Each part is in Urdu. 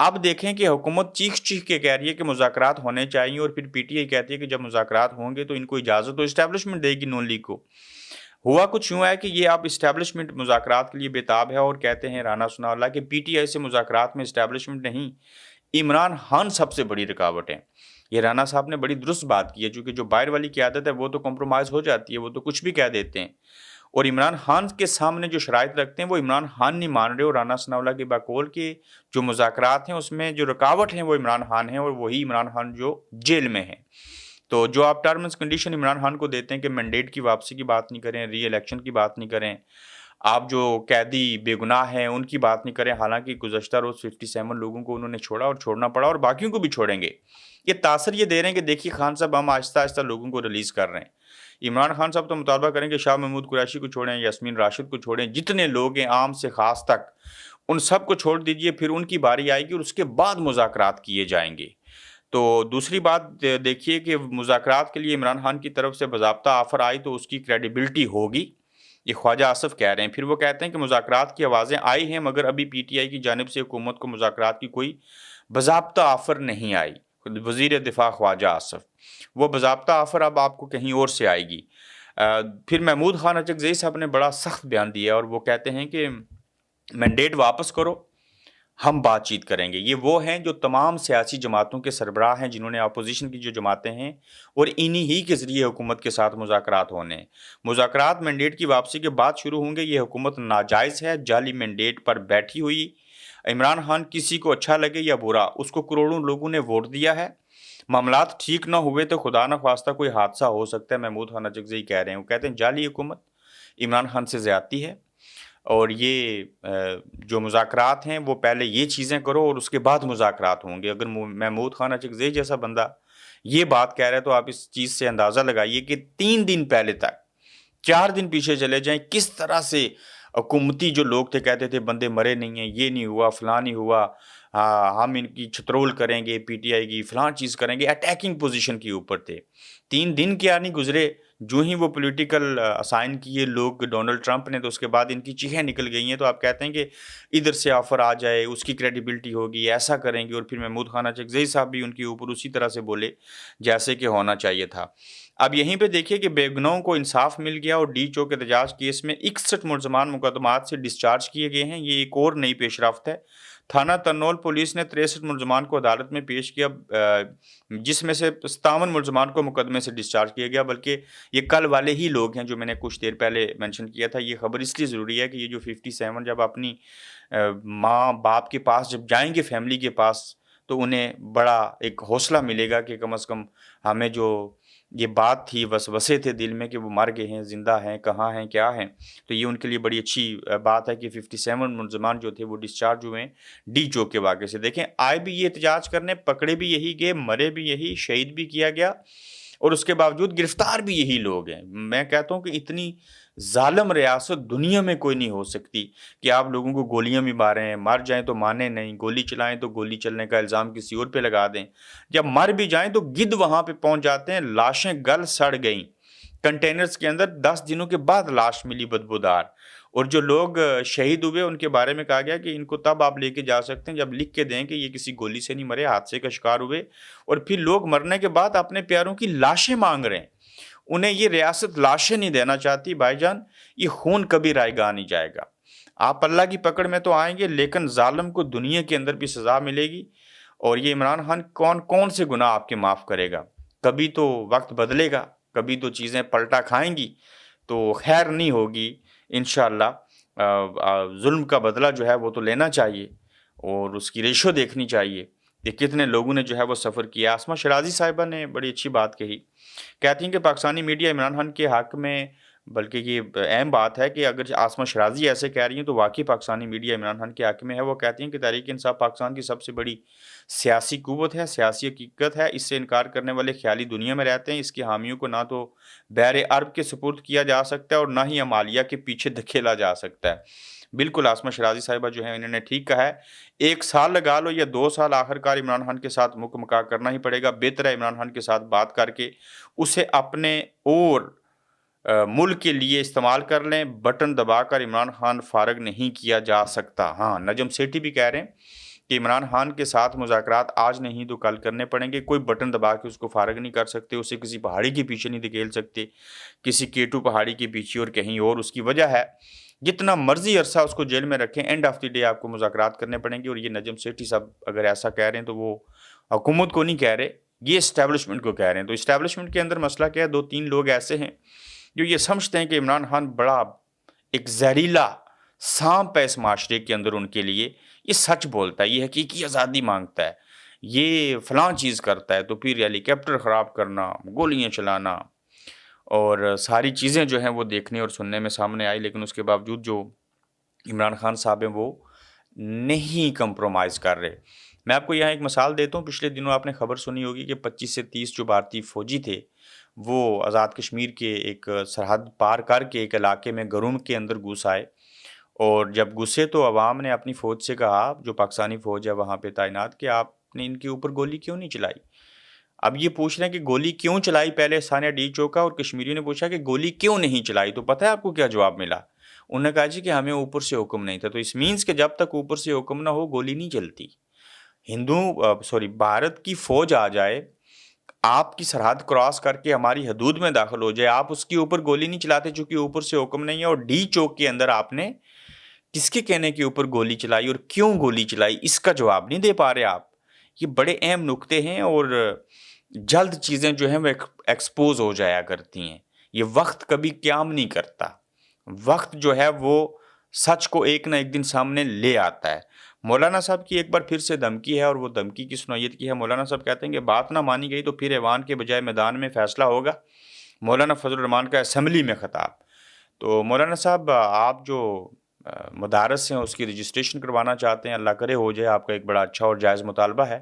اب دیکھیں کہ حکومت چیخ چیخ کے کہہ رہی ہے کہ مذاکرات ہونے چاہیے، اور پھر پی ٹی آئی کہتی ہے کہ جب مذاکرات ہوں گے تو ان کو اجازت تو اسٹیبلشمنٹ دے گی نون لیگ کو۔ ہوا کچھ یوں ہے کہ یہ اب اسٹیبلشمنٹ مذاکرات کے لیے بےتاب ہے، اور کہتے ہیں رانا ثناء اللہ کہ پی ٹی آئی سے مذاکرات میں اسٹیبلشمنٹ نہیں، عمران خان سب سے بڑی رکاوٹ ہے۔ یہ رانا صاحب نے بڑی درست بات کی ہے، چونکہ جو باہر والی قیادت ہے وہ تو کمپرومائز ہو جاتی ہے، وہ تو کچھ بھی کہہ دیتے ہیں، اور عمران خان کے سامنے جو شرائط رکھتے ہیں وہ عمران خان نہیں مان رہے، اور رانا ثناء اللہ کے بقول کے جو مذاکرات ہیں اس میں جو رکاوٹ ہیں وہ عمران خان ہیں، اور وہی عمران خان جو جیل میں ہیں۔ تو جو آپ ٹرمز کنڈیشن عمران خان کو دیتے ہیں کہ مینڈیٹ کی واپسی کی بات نہیں کریں، ری الیکشن کی بات نہیں کریں، آپ جو قیدی بے گناہ ہیں ان کی بات نہیں کریں، حالانکہ گزشتہ روز 57 لوگوں کو انہوں نے چھوڑا اور چھوڑنا پڑا، اور باقیوں کو بھی چھوڑیں گے۔ یہ تاثر یہ دے رہے ہیں کہ دیکھیے خان صاحب ہم آہستہ آہستہ لوگوں کو ریلیز کر رہے ہیں۔ عمران خان صاحب تو مطالبہ کریں کہ شاہ محمود قریشی کو چھوڑیں، یاسمین راشد کو چھوڑیں، جتنے لوگ ہیں عام سے خاص تک ان سب کو چھوڑ دیجئے، پھر ان کی باری آئے گی اور اس کے بعد مذاکرات کیے جائیں گے۔ تو دوسری بات دیکھیے کہ مذاکرات کے لیے عمران خان کی طرف سے باضابطہ آفر آئی تو اس کی کریڈیبلٹی ہوگی، یہ خواجہ آصف کہہ رہے ہیں۔ پھر وہ کہتے ہیں کہ مذاکرات کی آوازیں آئی ہیں مگر ابھی پی ٹی آئی کی جانب سے حکومت کو مذاکرات کی کوئی باضابطہ آفر نہیں آئی۔ وزیر دفاع خواجہ آصف، وہ باضابطہ آفر اب آپ کو کہیں اور سے آئے گی۔ پھر محمود خان اچکزئی صاحب نے بڑا سخت بیان دیا، اور وہ کہتے ہیں کہ مینڈیٹ واپس کرو، ہم بات چیت کریں گے۔ یہ وہ ہیں جو تمام سیاسی جماعتوں کے سربراہ ہیں، جنہوں نے اپوزیشن کی جو جماعتیں ہیں، اور انہی ہی کے ذریعے حکومت کے ساتھ مذاکرات ہونے ہیں۔ مذاکرات مینڈیٹ کی واپسی کے بعد شروع ہوں گے۔ یہ حکومت ناجائز ہے، جعلی مینڈیٹ پر بیٹھی ہوئی۔ عمران خان کسی کو اچھا لگے یا برا، اس کو کروڑوں لوگوں نے ووٹ دیا ہے۔ معاملات ٹھیک نہ ہوئے تو خدا نہ خواستہ کوئی حادثہ ہو سکتا ہے۔ محمود خان اچکزئی کہہ رہے ہیں، وہ کہتے ہیں جعلی حکومت عمران خان سے زیادتی ہے، اور یہ جو مذاکرات ہیں وہ پہلے یہ چیزیں کرو اور اس کے بعد مذاکرات ہوں گے۔ اگر محمود خان اچکزئی جیسا بندہ یہ بات کہہ رہا ہے تو آپ اس چیز سے اندازہ لگائیے کہ 3 دن پہلے تک، 4 دن پیچھے چلے جائیں، کس طرح سے حکومتی جو لوگ تھے کہتے تھے بندے مرے نہیں ہیں، یہ نہیں ہوا، فلاں نہیں ہوا، ہم ان کی چھترول کریں گے، پی ٹی آئی کی فلاں چیز کریں گے، اٹیکنگ پوزیشن کے اوپر تھے۔ 3 دن کیا نہیں گزرے، جو ہی وہ پولیٹیکل اسائن کیے لوگ ڈونلڈ ٹرمپ نے، تو اس کے بعد ان کی چیخیں نکل گئی ہیں۔ تو آپ کہتے ہیں کہ ادھر سے آفر آ جائے، اس کی کریڈیبلٹی ہوگی، ایسا کریں گے، اور پھر محمود خان اچکزئی صاحب بھی ان کے اوپر اسی طرح سے بولے جیسے کہ ہونا چاہیے تھا۔ اب یہیں پہ دیکھیے کہ بے گناہوں کو انصاف مل گیا، اور ڈی چوک احتجاج کیس میں 61 ملزمان مقدمات سے ڈسچارج کیے گئے ہیں۔ یہ ایک اور نئی پیش رفت ہے۔ تھانہ ترنول پولیس نے 63 ملزمان کو عدالت میں پیش کیا، جس میں سے 57 ملزمان کو مقدمے سے ڈسچارج کیا گیا، بلکہ یہ کل والے ہی لوگ ہیں جو میں نے کچھ دیر پہلے مینشن کیا تھا۔ یہ خبر اس لیے ضروری ہے کہ یہ جو 57 جب اپنی ماں باپ کے پاس جب جائیں گے، فیملی کے پاس، تو انہیں بڑا ایک حوصلہ ملے گا کہ کم از کم ہمیں جو یہ بات تھی، وسوسے تھے دل میں کہ وہ مر گئے ہیں، زندہ ہیں، کہاں ہیں، کیا ہیں، تو یہ ان کے لیے بڑی اچھی بات ہے کہ 57 ملزمان جو تھے وہ ڈسچارج ہوئے ہیں ڈی چوک کے واقعے سے۔ دیکھیں آئے بھی یہ احتجاج کرنے، پکڑے بھی یہی گئے، مرے بھی یہی، شہید بھی کیا گیا، اور اس کے باوجود گرفتار بھی یہی لوگ ہیں۔ میں کہتا ہوں کہ اتنی ظالم ریاست دنیا میں کوئی نہیں ہو سکتی کہ آپ لوگوں کو گولیاں بھی ماریں، مر جائیں تو مانے نہیں، گولی چلائیں تو گولی چلنے کا الزام کسی اور پہ لگا دیں، جب مر بھی جائیں تو گدھ وہاں پہ پہنچ جاتے ہیں، لاشیں گل سڑ گئیں کنٹینرز کے اندر، 10 دنوں کے بعد لاش ملی بدبودار، اور جو لوگ شہید ہوئے ان کے بارے میں کہا گیا کہ ان کو تب آپ لے کے جا سکتے ہیں جب لکھ کے دیں کہ یہ کسی گولی سے نہیں مرے، حادثے کا شکار ہوئے، اور پھر لوگ مرنے کے بعد اپنے پیاروں کی لاشیں مانگ رہے ہیں۔ انہیں یہ ریاست لاشیں نہیں دینا چاہتی۔ بھائی جان، یہ خون کبھی رائے گاہ نہیں جائے گا۔ آپ اللہ کی پکڑ میں تو آئیں گے، لیکن ظالم کو دنیا کے اندر بھی سزا ملے گی، اور یہ عمران خان کون سے گناہ آپ کے معاف کرے گا؟ کبھی تو وقت بدلے گا، کبھی تو چیزیں پلٹا کھائیں گی، تو خیر نہیں ہوگی انشاءاللہ۔ ظلم کا بدلہ جو ہے وہ تو لینا چاہیے، اور اس کی ریشو دیکھنی چاہیے کہ کتنے لوگوں نے جو ہے وہ سفر کیا۔ آسمہ شرازی صاحبہ نے بڑی اچھی بات کہی، کہتی ہیں کہ پاکستانی میڈیا عمران خان کے حق میں، بلکہ یہ اہم بات ہے کہ اگر آسمہ شرازی ایسے کہہ رہی ہیں تو واقعی پاکستانی میڈیا عمران خان کے حق میں ہے۔ وہ کہتی ہیں کہ تحریک انصاف پاکستان کی سب سے بڑی سیاسی قوت ہے، سیاسی حقیقت ہے، اس سے انکار کرنے والے خیالی دنیا میں رہتے ہیں۔ اس کے حامیوں کو نہ تو بحر عرب کے سپرد کیا جا سکتا ہے اور نہ ہی عمالیہ کے پیچھے دھکیلا جا سکتا ہے۔ بالکل آسمہ شرازی صاحبہ جو ہیں انہوں نے ٹھیک کہا ہے، 1 سال لگا لو یا 2 سال، آخرکار عمران خان کے ساتھ مکا کرنا ہی پڑے گا۔ بہتر ہے عمران خان کے ساتھ بات کر کے اسے اپنے اور ملک کے لیے استعمال کر لیں۔ بٹن دبا کر عمران خان فارغ نہیں کیا جا سکتا۔ ہاں، نجم سیٹھی بھی کہہ رہے ہیں کہ عمران خان کے ساتھ مذاکرات آج نہیں تو کل کرنے پڑیں گے. کوئی بٹن دبا کے اس کو فارغ نہیں کر سکتے, اسے کسی پہاڑی کے پیچھے نہیں دھکیل سکتے, کسی کیٹو پہاڑی کے پیچھے اور کہیں اور. اس کی وجہ ہے جتنا مرضی عرصہ اس کو جیل میں رکھیں, اینڈ آف دی ڈے آپ کو مذاکرات کرنے پڑیں گے. اور یہ نجم سیٹھی صاحب اگر ایسا کہہ رہے ہیں تو وہ حکومت کو نہیں کہہ رہے, یہ اسٹیبلشمنٹ کو کہہ رہے ہیں. تو اسٹیبلشمنٹ کے اندر مسئلہ کیا ہے, 2-3 لوگ ایسے ہیں جو یہ سمجھتے ہیں کہ عمران خان بڑا ایک زہریلا سانپ ہے اس معاشرے کے اندر ان کے لیے. یہ سچ بولتا ہے, یہ حقیقی آزادی مانگتا ہے, یہ فلاں چیز کرتا ہے, تو پھر ہیلی کاپٹر خراب کرنا, گولیاں چلانا اور ساری چیزیں جو ہیں وہ دیکھنے اور سننے میں سامنے آئی. لیکن اس کے باوجود جو عمران خان صاحب ہیں وہ نہیں کمپرومائز کر رہے. میں آپ کو یہاں ایک مثال دیتا ہوں. پچھلے دنوں آپ نے خبر سنی ہوگی کہ 25 سے 30 جو بھارتی فوجی تھے وہ آزاد کشمیر کے ایک سرحد پار کر کے ایک علاقے میں گروم کے اندر گھس آئے. اور جب گھسے تو عوام نے اپنی فوج سے کہا, جو پاکستانی فوج ہے وہاں پہ تعینات, کہ آپ نے ان کے اوپر گولی کیوں نہیں چلائی. اب یہ پوچھ رہے ہیں کہ گولی کیوں چلائی, پہلے ثانیہ ڈی چوکا اور کشمیریوں نے پوچھا کہ گولی کیوں نہیں چلائی, تو پتہ ہے آپ کو کیا جواب ملا؟ انہوں نے کہا جی کہ ہمیں اوپر سے حکم نہیں تھا. تو اس مینس کہ جب تک اوپر سے حکم نہ ہو گولی نہیں چلتی. بھارت کی فوج آ جائے, آپ کی سرحد کراس کر کے ہماری حدود میں داخل ہو جائے, آپ اس کے اوپر گولی نہیں چلاتے چونکہ اوپر سے حکم نہیں ہے. اور ڈی چوک کے اندر آپ نے کس کے کہنے کے اوپر گولی چلائی اور کیوں گولی چلائی, اس کا جواب نہیں دے پا رہے آپ. یہ بڑے اہم نکتے ہیں اور جلد چیزیں جو ہیں وہ ایکسپوز ہو جایا کرتی ہیں. یہ وقت کبھی قیام نہیں کرتا, وقت جو ہے وہ سچ کو ایک نہ ایک دن سامنے لے آتا ہے. مولانا صاحب کی ایک بار پھر سے دھمکی ہے, اور وہ دھمکی کس نوعیت کی ہے؟ مولانا صاحب کہتے ہیں کہ بات نہ مانی گئی تو پھر ایوان کے بجائے میدان میں فیصلہ ہوگا. مولانا فضل الرحمان کا اسمبلی میں خطاب. تو مولانا صاحب آپ جو مدارس ہیں اس کی رجسٹریشن کروانا چاہتے ہیں, اللہ کرے ہو جائے, آپ کا ایک بڑا اچھا اور جائز مطالبہ ہے.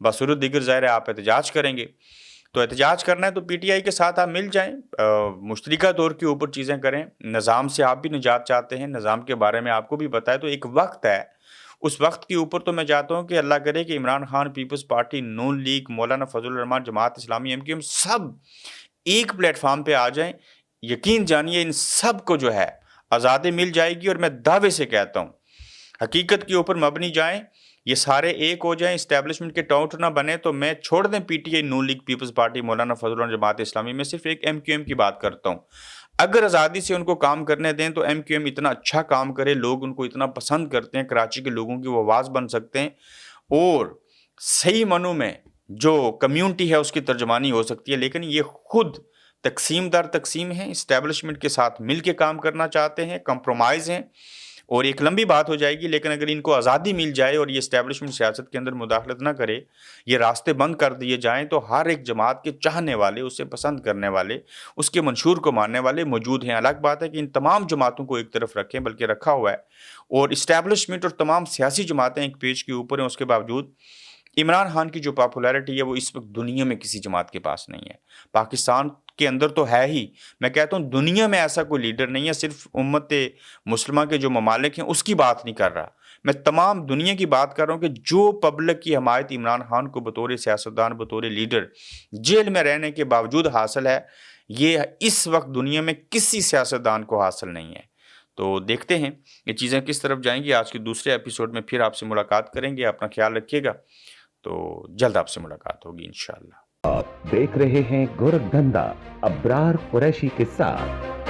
بصورت دیگر ظاہر ہے آپ احتجاج کریں گے, تو احتجاج کرنا ہے تو پی ٹی آئی کے ساتھ آپ مل جائیں, مشترکہ طور کے اوپر چیزیں کریں. نظام سے آپ بھی نجات چاہتے ہیں, نظام کے بارے میں آپ کو بھی پتہ ہے, تو ایک وقت ہے, اس وقت کے اوپر تو میں چاہتا ہوں کہ اللہ کرے کہ عمران خان, پیپلز پارٹی, نون لیگ, مولانا فضل الرحمان, Jamaat Islami, M Q M, سب ایک پلیٹ فارم پہ آ جائیں. یقین جانیے ان سب کو جو ہے آزادی مل جائے گی. اور میں دعوے سے کہتا ہوں حقیقت کے اوپر مبنی جائیں, یہ سارے ایک ہو جائیں, اسٹیبلشمنٹ کے ٹاؤنٹ نہ بنے. تو میں چھوڑ دیں پی ٹی آئی, نون لیگ, پیپلز پارٹی, مولانا فضل الرحمان, جماعت اسلامی, میں صرف ایک ایم کیو ایم کی بات کرتا ہوں. اگر آزادی سے ان کو کام کرنے دیں تو ایم کیو ایم اتنا اچھا کام کرے, لوگ ان کو اتنا پسند کرتے ہیں, کراچی کے لوگوں کی وہ آواز بن سکتے ہیں, اور صحیح معنوں میں جو کمیونٹی ہے اس کی ترجمانی ہو سکتی ہے. لیکن یہ خود تقسیم دار تقسیم ہیں, اسٹیبلشمنٹ کے ساتھ مل کے کام کرنا چاہتے ہیں, کمپرومائز ہیں, اور ایک لمبی بات ہو جائے گی. لیکن اگر ان کو آزادی مل جائے اور یہ اسٹیبلشمنٹ سیاست کے اندر مداخلت نہ کرے, یہ راستے بند کر دیے جائیں, تو ہر ایک جماعت کے چاہنے والے, اسے پسند کرنے والے, اس کے منشور کو ماننے والے موجود ہیں. الگ بات ہے کہ ان تمام جماعتوں کو ایک طرف رکھیں, بلکہ رکھا ہوا ہے, اور اسٹیبلشمنٹ اور تمام سیاسی جماعتیں ایک پیج کے اوپر ہیں. اس کے باوجود عمران خان کی جو پاپولیرٹی ہے وہ اس وقت دنیا میں کسی جماعت کے پاس نہیں ہے. پاکستان کے اندر تو ہے ہی, میں کہتا ہوں دنیا میں ایسا کوئی لیڈر نہیں ہے. صرف امت مسلمہ کے جو ممالک ہیں اس کی بات نہیں کر رہا, میں تمام دنیا کی بات کر رہا ہوں کہ جو پبلک کی حمایت عمران خان کو بطور سیاستدان, بطور لیڈر جیل میں رہنے کے باوجود حاصل ہے, یہ اس وقت دنیا میں کسی سیاستدان کو حاصل نہیں ہے. تو دیکھتے ہیں یہ چیزیں کس طرف جائیں گی. آج کے دوسرے ایپیسوڈ میں پھر آپ سے ملاقات کریں گے. اپنا خیال رکھیے گا, تو جلد آپ سے ملاقات ہوگی انشاءاللہ. آپ دیکھ رہے ہیں گورکھ دھندا ابرار قریشی کے ساتھ.